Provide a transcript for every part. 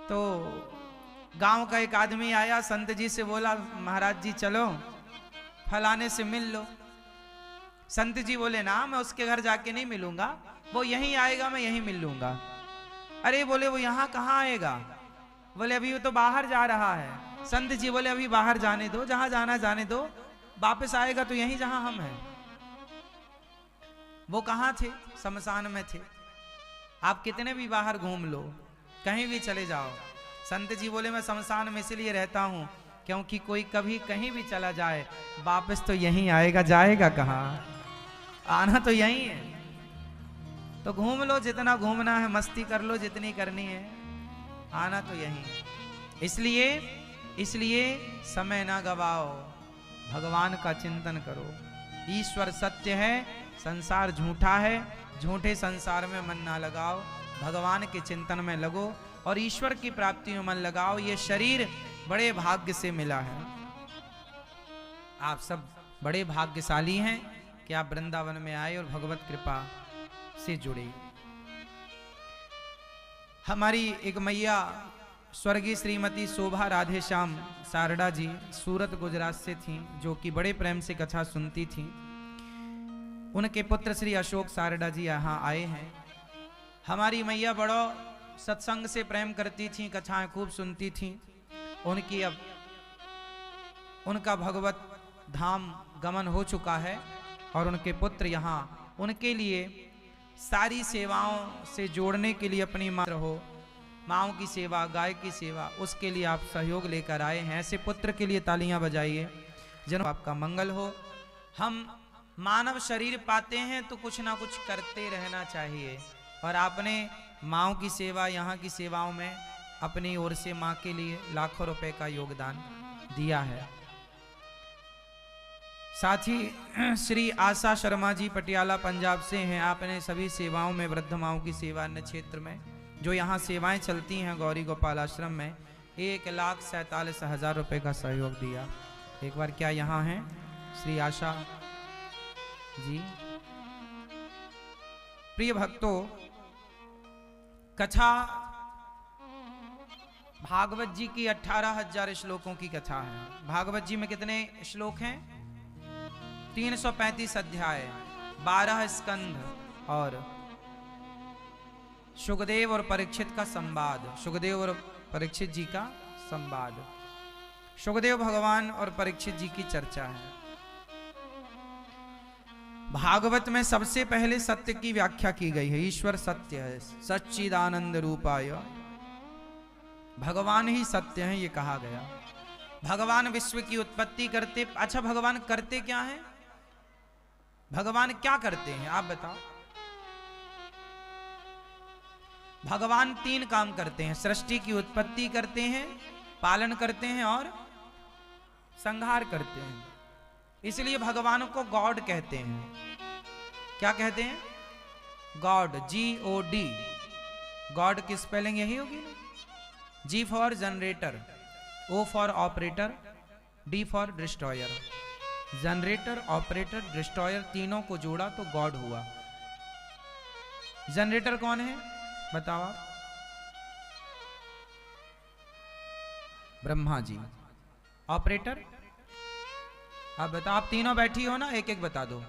तो गांव का एक आदमी आया, संत जी से बोला महाराज जी चलो फलाने से मिल लो। संत जी बोले ना मैं उसके घर जाके नहीं मिलूंगा, वो यहीं आएगा मैं यहीं मिल लूंगा। अरे बोले वो यहाँ कहाँ आएगा? बोले अभी वो तो बाहर जा रहा है। संत जी बोले अभी बाहर जाने दो, जहां जाना जाने दो, वापस आएगा तो यहीं जहां हम हैं। वो कहाँ थे? शमशान में थे। आप कितने भी बाहर घूम लो, कहीं भी चले जाओ, संत जी बोले मैं शमशान में इसलिए रहता हूं क्योंकि कोई कभी कहीं भी चला जाए वापस तो यहीं आएगा, जाएगा कहाँ? आना तो यहीं है। तो घूम लो जितना घूमना है, मस्ती कर लो जितनी करनी है, आना तो यहीं है। इसलिए समय ना गवाओ, भगवान का चिंतन करो। ईश्वर सत्य है, संसार झूठा है, झूठे संसार में मन ना लगाओ, भगवान के चिंतन में लगो और ईश्वर की प्राप्ति में मन लगाओ। ये शरीर बड़े भाग्य से मिला है। आप सब बड़े भाग्यशाली हैं कि आप वृंदावन में आए और भगवत कृपा से जुड़े। हमारी एक मैया स्वर्गीय श्रीमती शोभा राधे श्याम सारडा जी सूरत गुजरात से थीं, जो कि बड़े प्रेम से कथा सुनती थीं। उनके पुत्र श्री अशोक सारडा जी यहाँ आए हैं। हमारी मैया बड़ो सत्संग से प्रेम करती थीं, कथाएं खूब सुनती थीं। उनकी अब उनका भगवत धाम गमन हो चुका है और उनके पुत्र यहाँ उनके लिए सारी सेवाओं से जोड़ने के लिए अपनी माँ हो, माँओं की सेवा, गाय की सेवा, उसके लिए आप सहयोग लेकर आए हैं। ऐसे पुत्र के लिए तालियां बजाइए, जिन्हों आपका मंगल हो। हम मानव शरीर पाते हैं तो कुछ ना कुछ करते रहना चाहिए, और आपने माँओं की सेवा, यहाँ की सेवाओं में अपनी ओर से माँ के लिए लाखों रुपए का योगदान दिया है। साथ ही श्री आशा शर्मा जी पटियाला पंजाब से हैं। आपने सभी सेवाओं में, वृद्ध माओं की सेवा, अन्य क्षेत्र में जो यहाँ सेवाएं चलती हैं गौरी गोपाल आश्रम में, 1,47,000 रुपए का सहयोग दिया। एक बार क्या यहाँ हैं श्री आशा जी? प्रिय भक्तों, कथा भागवत जी की 18,000 श्लोकों की कथा है। भागवत जी में कितने श्लोक हैं? 335 अध्याय, 12 स्कंध और सुखदेव और परीक्षित का संवाद, सुखदेव और परीक्षित जी का संवाद, सुखदेव भगवान और परीक्षित जी की चर्चा है। भागवत में सबसे पहले सत्य की व्याख्या की गई है। ईश्वर सत्य है, सच्चिदानंद रूपाय, भगवान ही सत्य है, ये कहा गया। भगवान विश्व की उत्पत्ति करते। अच्छा, भगवान करते क्या है? भगवान क्या करते हैं आप बताओ? भगवान 3 काम करते हैं। सृष्टि की उत्पत्ति करते हैं, पालन करते हैं और संहार करते हैं। इसलिए भगवान को गॉड कहते हैं। क्या कहते हैं? God, GOD। गॉड की स्पेलिंग यही होगी ना? G for generator, O for operator, D for destroyer. Generator, operator, destroyer तीनों को जोड़ा तो गॉड हुआ। जनरेटर कौन है बताओ आप? ब्रह्मा जी। ऑपरेटर आप बताओ। आप तीनों बैठी हो ना, एक एक बता दो,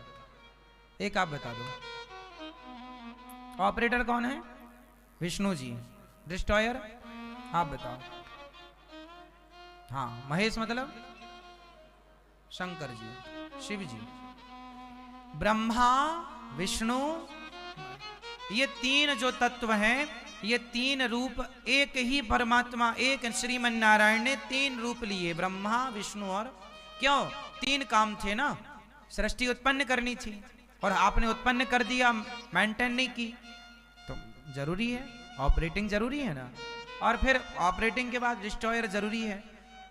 एक आप बता दो। ऑपरेटर कौन है? विष्णु जी। डिस्ट्रॉयर आप बताओ। हाँ, महेश मतलब शंकर जी, शिव जी। ब्रह्मा, विष्णु, ये 3 जो तत्व हैं, ये 3 रूप एक ही परमात्मा, एक श्रीमन नारायण ने 3 रूप लिए, ब्रह्मा, विष्णु और। क्यों? 3 काम थे ना, सृष्टि उत्पन्न करनी थी और आपने उत्पन्न कर दिया, मेंटेन नहीं की, तो जरूरी है, ऑपरेटिंग जरूरी है ना। और फिर ऑपरेटिंग के बाद डिस्ट्रॉयर जरूरी है।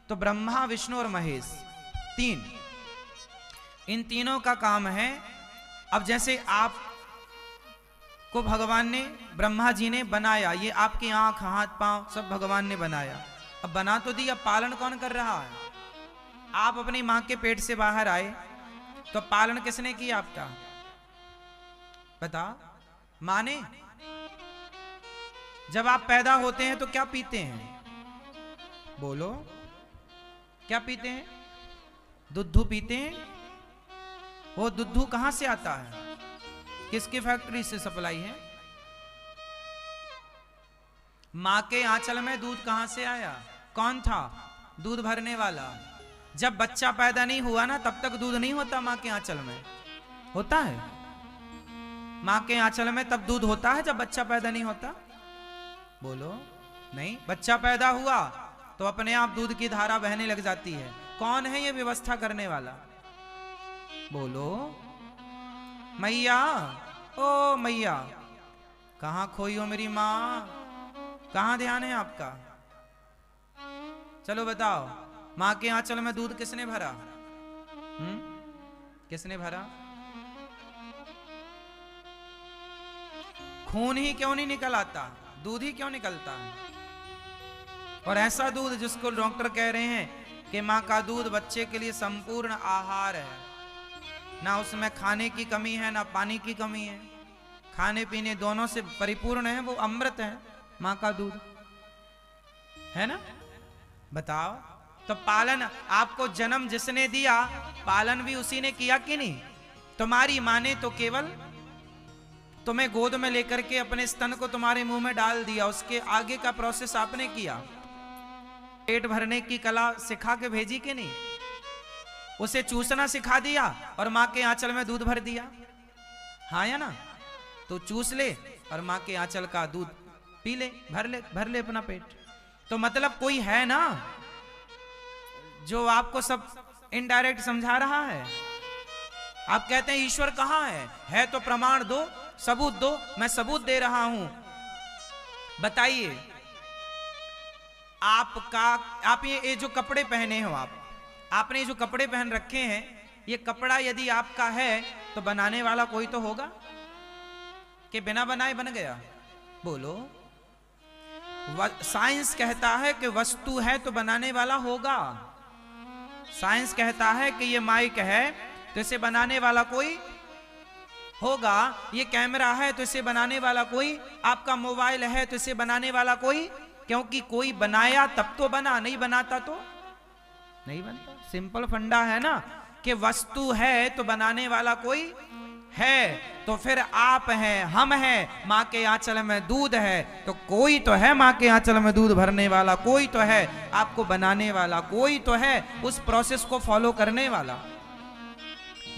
तो ब्रह्मा, विष्णु और महेश 3, इन तीनों का काम है। अब जैसे आप को भगवान ने, ब्रह्मा जी ने बनाया, ये आपकी आंख, हाथ, पांव सब भगवान ने बनाया। अब बना तो दिया, पालन कौन कर रहा है? आप अपनी मां के पेट से बाहर आए तो पालन किसने किया आपका? बता। मां ने? जब आप पैदा होते हैं तो क्या पीते हैं? बोलो, क्या पीते हैं? दूध पीते हैं। वो दूध कहां से आता है? किसकी फैक्ट्री से सप्लाई है? मां के आंचल में दूध कहां से आया? कौन था दूध भरने वाला? जब बच्चा पैदा नहीं हुआ ना, तब तक दूध नहीं होता मां के आंचल में। होता है मां के आंचल में तब दूध होता है जब बच्चा पैदा नहीं होता? बोलो, नहीं। बच्चा पैदा हुआ तो अपने आप दूध की धारा बहने लग जाती है। कौन है ये व्यवस्था करने वाला? बोलो, मैया। ओ मैया, कहां खोई हो मेरी मां? कहां ध्यान है आपका? चलो बताओ, मां के आंचल में दूध किसने भरा? किसने भरा? खून ही क्यों नहीं निकल आता? दूध ही क्यों निकलता है? और ऐसा दूध जिसको डॉक्टर कह रहे हैं कि मां का दूध बच्चे के लिए संपूर्ण आहार है, ना उसमें खाने की कमी है ना पानी की कमी है, खाने पीने दोनों से परिपूर्ण है, वो अमृत है मां का दूध, है ना? बताओ, तो पालन, आपको जन्म जिसने दिया, पालन भी उसी ने किया कि नहीं? तुम्हारी मां ने तो केवल तुम्हें गोद में लेकर के अपने स्तन को तुम्हारे मुंह में डाल दिया, उसके आगे का प्रोसेस आपने किया। पेट भरने की कला सिखा के भेजी कि नहीं? उसे चूसना सिखा दिया और मां के आंचल में दूध भर दिया, हाँ या ना? तो चूस ले और मां के आंचल का दूध पी ले, भर ले अपना पेट। तो मतलब कोई है ना जो आपको सब इनडायरेक्ट समझा रहा है। आप कहते हैं ईश्वर कहां है तो प्रमाण दो, सबूत दो। मैं सबूत दे रहा हूं। बताइए, आप ये जो कपड़े पहने हो, आपने जो कपड़े पहन रखे हैं, ये कपड़ा यदि आपका है तो बनाने वाला कोई तो होगा कि बिना बनाए बन गया? बोलो, साइंस कहता है कि वस्तु है तो बनाने वाला होगा। साइंस कहता है कि ये माइक है तो इसे बनाने वाला कोई होगा, ये कैमरा है तो इसे बनाने वाला कोई, आपका मोबाइल है तो इसे बनाने वाला कोई, क्योंकि कोई बनाया तब तो बना, नहीं बनाता तो नहीं बनता। सिंपल फंडा है ना कि वस्तु है तो बनाने वाला कोई है, तो फिर आप हैं, हम हैं, मां के आंचल में दूध है तो कोई तो है, मां के आंचल में दूध भरने वाला कोई तो है, आपको बनाने वाला कोई तो है, उस प्रोसेस को फॉलो करने वाला।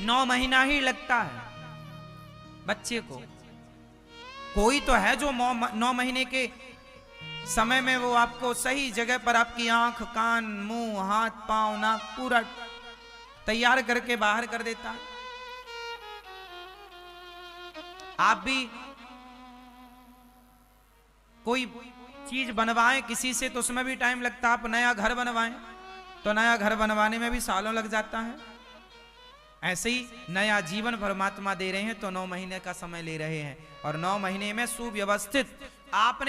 9 महीना ही लगता है बच्चे को, कोई तो है जो 9 महीने के समय में वो आपको सही जगह पर आपकी आंख, कान, मुंह, हाथ, पांव, नाक पूरा तैयार करके बाहर कर देता है। आप भी कोई चीज बनवाएं किसी से तो उसमें भी टाइम लगता है। आप नया घर बनवाएं तो नया घर बनवाने में भी सालों लग जाता है। ऐसे ही नया जीवन परमात्मा दे रहे हैं तो 9 महीने का समय ले रहे हैं, और 9 महीने में सुव्यवस्थित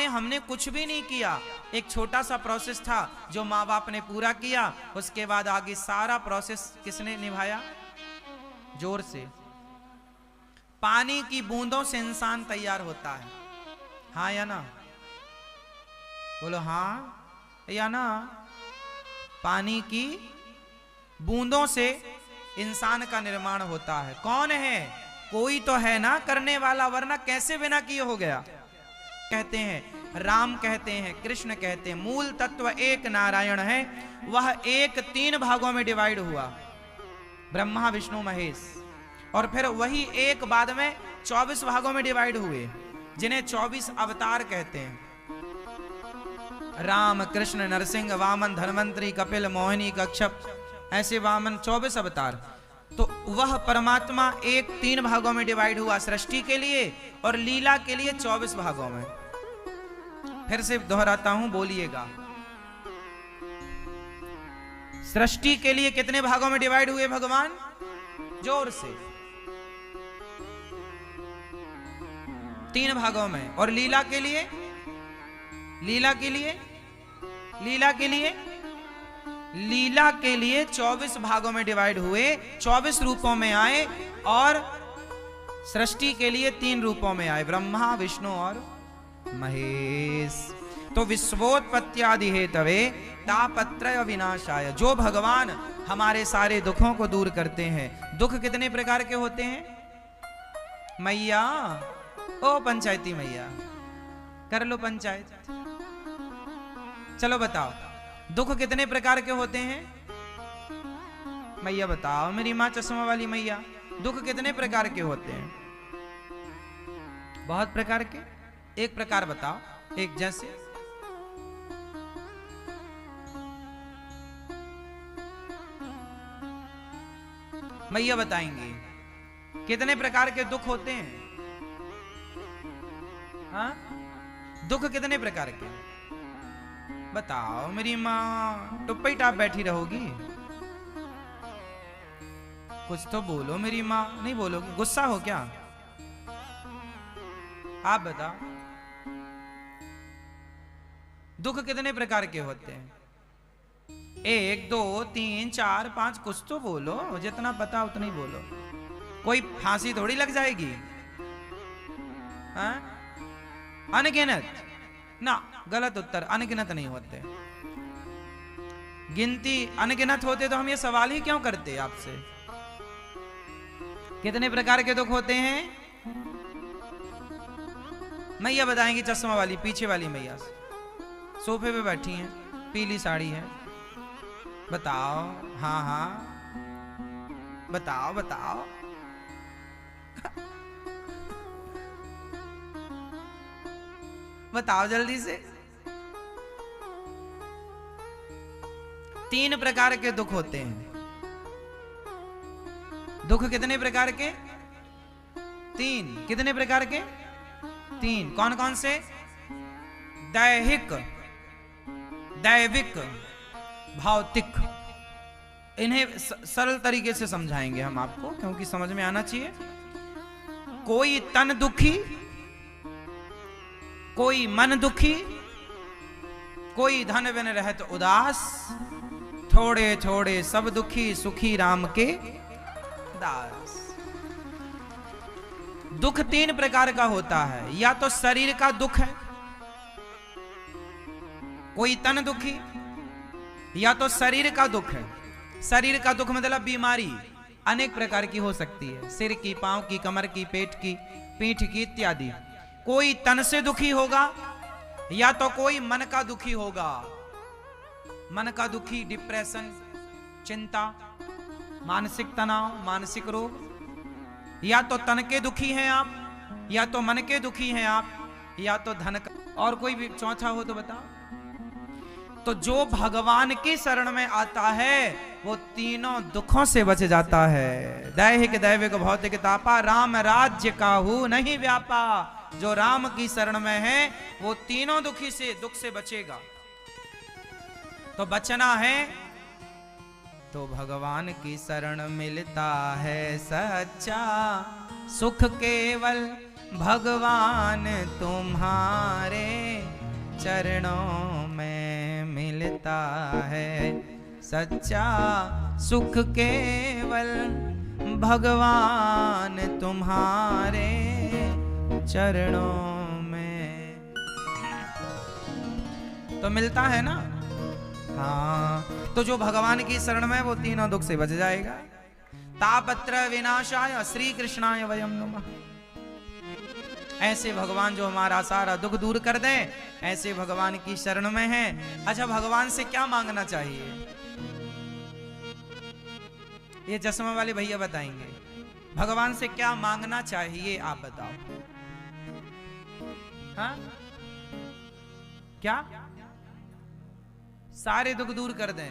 हमने कुछ भी नहीं किया। एक छोटा सा प्रोसेस था जो माँ बाप ने पूरा किया, उसके बाद आगे सारा प्रोसेस किसने निभाया? जोर से। पानी की बूंदों से इंसान तैयार होता है, हाँ या ना? बोलो हाँ या ना? पानी की बूंदों से इंसान का निर्माण होता है। कौन है? कोई तो है ना करने वाला, वरना कैसे बिना किए हो गया? कहते हैं, राम कहते हैं, कृष्ण कहते हैं, मूल तत्व एक नारायण है, वह एक 3 भागों में डिवाइड हुआ, ब्रह्मा विष्णु महेश, और फिर वही एक बाद में 24 भागों में डिवाइड हुए, जिन्हें 24 अवतार कहते हैं। राम, कृष्ण, नरसिंह, वामन, धन्वंतरी, कपिल, मोहिनी, कच्छप, ऐसे वामन 24 अवतार। तो वह परमात्मा एक 3 भागों में डिवाइड हुआ, सृष्टि के लिए और लीला के लिए 24 भागों में। फिर से दोहराता हूं, बोलिएगा। सृष्टि के लिए कितने भागों में डिवाइड हुए भगवान? जोर से 3 भागों में। और लीला के लिए? लीला के लिए? लीला के लिए? लीला के लिए 24 भागों में डिवाइड हुए, 24 रूपों में आए, और सृष्टि के लिए 3 रूपों में आए, ब्रह्मा, विष्णु और महेश। तो विश्वोत्पत्त्यादि हेतवे तापत्रय विनाशाय, जो भगवान हमारे सारे दुखों को दूर करते हैं। दुख कितने प्रकार के होते हैं मैया? ओ पंचायती मैया, कर लो पंचायत। चलो बताओ, दुख कितने प्रकार के होते हैं मैया? बताओ मेरी माँ चश्मा वाली मैया, दुख कितने प्रकार के होते हैं? बहुत प्रकार के। एक प्रकार बताओ, एक जैसे मैया बताएंगे कितने प्रकार के दुख होते हैं? हाँ, दुख कितने प्रकार के बताओ मेरी माँ। टुप्पी टाप बैठी रहोगी? कुछ तो बोलो मेरी माँ। नहीं बोलोगी? गुस्सा हो क्या? आप बताओ, दुख कितने प्रकार के होते हैं? 1 2 3 4 5, कुछ तो बोलो। जितना पता उतना ही बोलो। कोई फांसी थोड़ी लग जाएगी। हाँ? अनगिनत ना, गलत उत्तर। अनगिनत नहीं होते। गिनती अनगिनत होते तो हम ये सवाल ही क्यों करते आपसे? कितने प्रकार के दुख होते हैं? मैया बताएंगी चश्मा वाली, पीछे वाली मैया, सोफे पे बैठी हैं, पीली साड़ी है। बताओ। हाँ हाँ बताओ बताओ। बताओ जल्दी से। 3 प्रकार के दुख होते हैं। दुख कितने प्रकार के? 3। कितने प्रकार के? 3। कौन कौन से? दैहिक, दैविक, भौतिक। इन्हें सरल तरीके से समझाएंगे हम आपको, क्योंकि समझ में आना चाहिए। कोई तन दुखी, कोई मन दुखी, कोई धन बिन रहत उदास, थोड़े थोड़े सब दुखी, सुखी राम के दास। दुख 3 प्रकार का होता है। या तो शरीर का दुख है, कोई तन दुखी, या तो शरीर का दुख है। शरीर का दुख मतलब बीमारी अनेक प्रकार की हो सकती है, सिर की, पांव की, कमर की, पेट की, पीठ की इत्यादि। कोई तन से दुखी होगा, या तो कोई मन का दुखी होगा। मन का दुखी, डिप्रेशन, चिंता, मानसिक तनाव, मानसिक रोग। या तो तन के दुखी हैं आप, या तो मन के दुखी हैं आप, या तो धन का। और कोई भी चौथा हो तो बताओ। तो जो भगवान की शरण में आता है वो तीनों दुखों से बच जाता है। दैहिक, दैविक, भौतिक, तापा, राम राज्य काहू नहीं व्यापा। जो राम की शरण में है वो तीनों दुखी से, दुख से बचेगा। तो बचना है तो भगवान की शरण मिलता है सच्चा सुख, केवल भगवान तुम्हारे चरणों में मिलता है सच्चा सुख, केवल भगवान तुम्हारे चरणों में। तो मिलता है ना? हाँ। तो जो भगवान की शरण में वो तीनों दुख से बच जाएगा। तापत्र विनाशाय श्री कृष्णाय वयम नमः। ऐसे भगवान जो हमारा सारा दुख दूर कर दें, ऐसे भगवान की शरण में हैं। अच्छा, भगवान से क्या मांगना चाहिए? ये चश्मा वाले भैया बताएंगे। भगवान से क्या मांगना चाहिए, आप बताओ। हाँ? क्या? सारे दुख दूर कर दें,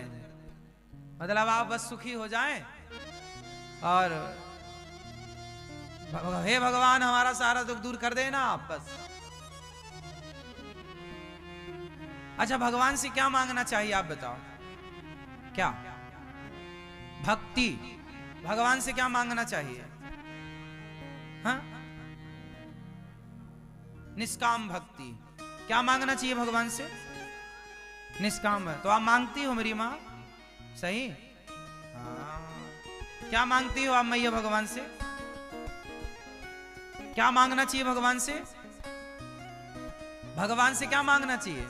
मतलब आप बस सुखी हो जाएं और हे भगवान हमारा सारा दुख दूर कर देना आप बस। अच्छा, भगवान से क्या मांगना चाहिए आप बताओ। क्या? भक्ति। भगवान से क्या मांगना चाहिए? हाँ? निष्काम भक्ति। क्या मांगना चाहिए भगवान से? निष्काम है। तो आप मांगती हो मेरी माँ? सही। हाँ। क्या मांगती हो आप मैया भगवान से? क्या मांगना चाहिए भगवान से? भगवान से क्या मांगना चाहिए?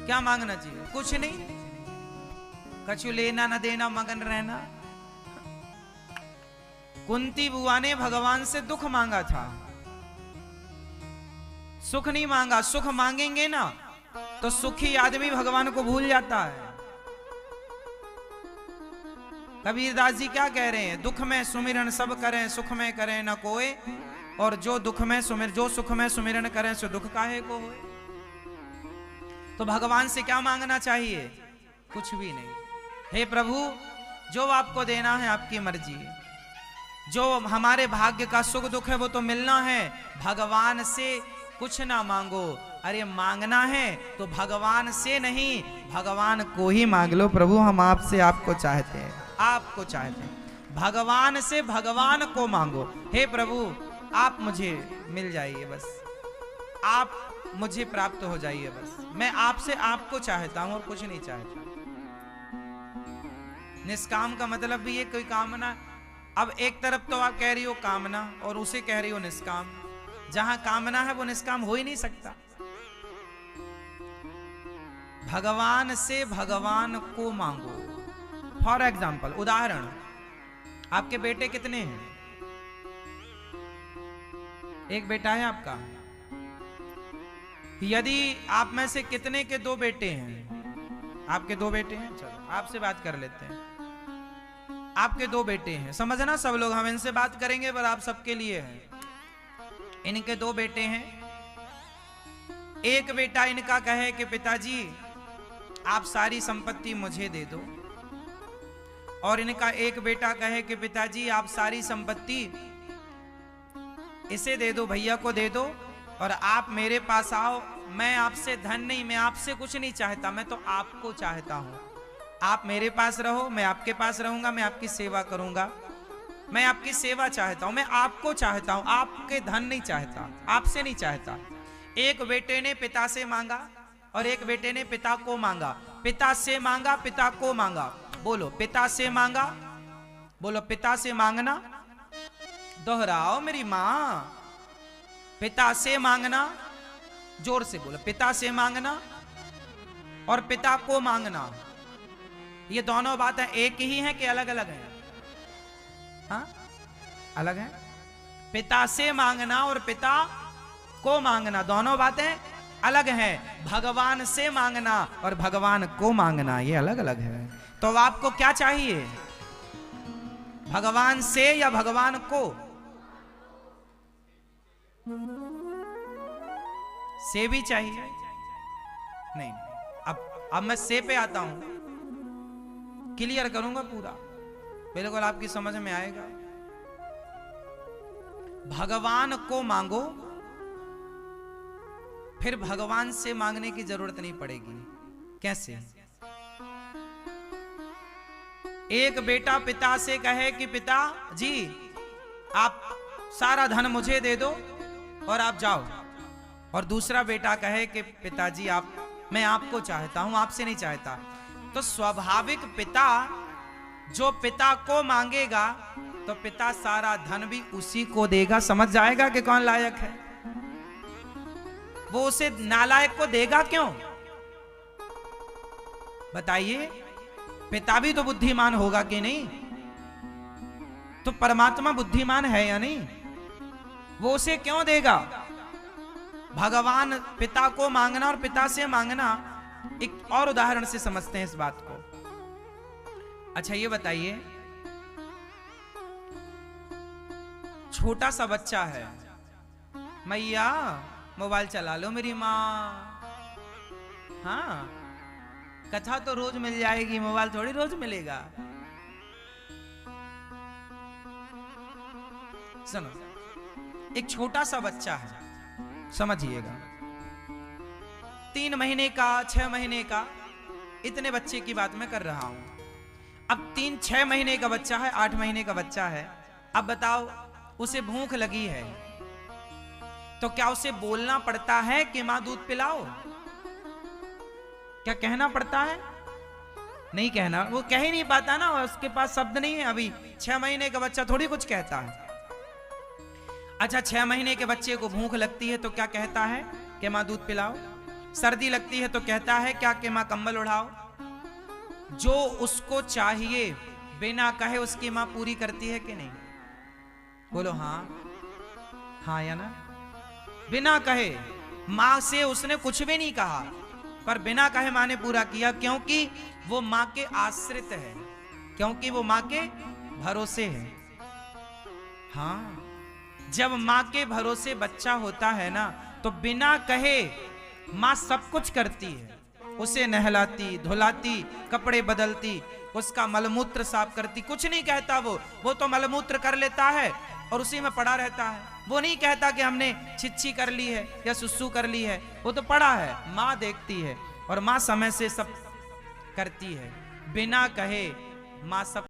क्या मांगना चाहिए? कुछ नहीं, कछु लेना न देना, मगन रहना। कुंती बुआ ने भगवान से दुख मांगा था, सुख नहीं मांगा। सुख मांगेंगे ना तो सुखी आदमी भगवान को भूल जाता है। कबीरदास जी क्या कह रहे हैं? दुख में सुमिरन सब करें, सुख में करें न कोई, और जो सुख में सुमिरन करें सो दुख काहे को होए। तो भगवान से क्या मांगना चाहिए? कुछ भी नहीं। हे प्रभु, जो आपको देना है आपकी मर्जी, जो हमारे भाग्य का सुख दुख है वो तो मिलना है। भगवान से कुछ ना मांगो। अरे मांगना है तो भगवान से नहीं, भगवान को ही मांग लो। प्रभु हम आपसे आपको चाहते हैं, आपको चाहते हैं। भगवान से भगवान को मांगो। हे प्रभु आप मुझे मिल जाइए, बस आप मुझे प्राप्त हो जाइए, बस मैं आपसे आपको चाहता हूं और कुछ नहीं चाहता। निष्काम का मतलब भी ये कोई कामना। अब एक तरफ तो आप कह रही हो कामना और उसे कह रही हो निष्काम। जहां कामना है वो निष्काम हो ही नहीं सकता। भगवान से भगवान को मांगो। फॉर एग्जाम्पल, उदाहरण, आपके बेटे कितने हैं? एक बेटा है आपका। यदि आप में से कितने के दो बेटे हैं? आपके दो बेटे हैं। चलो आपसे बात कर लेते हैं। आपके दो बेटे हैं, समझना सब लोग, हम इनसे बात करेंगे पर आप सबके लिए है। इनके दो बेटे हैं। एक बेटा इनका कहे कि पिताजी आप सारी संपत्ति मुझे दे दो, और इनका एक बेटा कहे कि पिताजी आप सारी संपत्ति इसे दे दो, भैया को दे दो, और आप मेरे पास आओ। मैं आपसे धन नहीं, मैं आपसे कुछ नहीं चाहता, मैं तो आपको चाहता हूं। आप मेरे पास रहो, मैं आपके पास रहूंगा, मैं आपकी सेवा करूंगा। मैं आपकी सेवा चाहता हूं, मैं आपको चाहता हूं, आपके धन नहीं चाहता, आपसे नहीं चाहता। एक बेटे ने पिता से मांगा और एक बेटे ने पिता को मांगा। पिता से मांगा, पिता को मांगा। बोलो पिता से मांगा, बोलो पिता से मांगना। दोहराओ मेरी मां। पिता से मांगना, जोर से बोलो, पिता से मांगना और पिता को मांगना। ये दोनों बातें एक ही हैं कि अलग अलग हैं? हाँ, अलग है। पिता से मांगना और पिता को मांगना, दोनों बातें अलग हैं। भगवान से मांगना और भगवान को मांगना, ये अलग अलग है। तो आपको क्या चाहिए? भगवान से या भगवान को? से भी चाहिए? नहीं। अब मैं से पे आता हूं, क्लियर करूंगा पूरा, बिल्कुल आपकी समझ में आएगा। भगवान को मांगो, फिर भगवान से मांगने की जरूरत नहीं पड़ेगी। कैसे? एक बेटा पिता से कहे कि पिता जी आप सारा धन मुझे दे दो और आप जाओ, और दूसरा बेटा कहे कि पिताजी मैं आपको चाहता हूं, आपसे नहीं चाहता। तो स्वाभाविक पिता जो पिता को मांगेगा तो पिता सारा धन भी उसी को देगा। समझ जाएगा कि कौन लायक है। वो उसे नालायक को देगा क्यों? बताइए, पिता भी तो बुद्धिमान होगा कि नहीं? तो परमात्मा बुद्धिमान है या नहीं? वो उसे क्यों देगा? भगवान पिता को मांगना और पिता से मांगना, एक और उदाहरण से समझते हैं इस बात को। अच्छा ये बताइए, छोटा सा बच्चा है, मैया मोबाइल चला लो मेरी माँ। हाँ, कथा तो रोज मिल जाएगी, मोबाइल थोड़ी रोज मिलेगा। सुनो, एक छोटा सा बच्चा है, समझिएगा, 3 महीने का, 6 महीने का, इतने बच्चे की बात मैं कर रहा हूं। अब 3-6 महीने का बच्चा है, 8 महीने का बच्चा है। अब बताओ, उसे भूख लगी है तो क्या उसे बोलना पड़ता है कि मां दूध पिलाओ? क्या कहना पड़ता है? नहीं कहना, वो कह ही नहीं पाता ना, उसके पास शब्द नहीं है। अभी 6 महीने का बच्चा थोड़ी कुछ कहता है। अच्छा, 6 महीने के बच्चे को भूख लगती है तो क्या कहता है? कि माँ दूध पिलाओ, सर्दी लगती है तो कहता है क्या कि माँ कंबल उड़ाओ। जो उसको चाहिए बिना कहे उसकी माँ पूरी करती है कि नहीं? बोलो हाँ, हाँ या ना? बिना कहे, माँ से उसने कुछ भी नहीं कहा, पर बिना कहे माँ ने पूरा किया, क्योंकि वो माँ के आश्रित है, क्योंकि वो माँ के भरोसे है। हाँ, जब माँ के भरोसे बच्चा होता है ना, तो बिना कहे माँ सब कुछ करती है। उसे नहलाती, धुलाती, कपड़े बदलती, उसका मलमूत्र साफ करती, कुछ नहीं कहता वो तो मलमूत्र कर लेता है और उसी में पड़ा रहता है। वो नहीं कहता कि हमने छिच्छी कर ली है या सुसु कर ली है, वो तो पड़ा है। माँ देखती है और माँ समय से सब करती है, बिना कहे माँ सब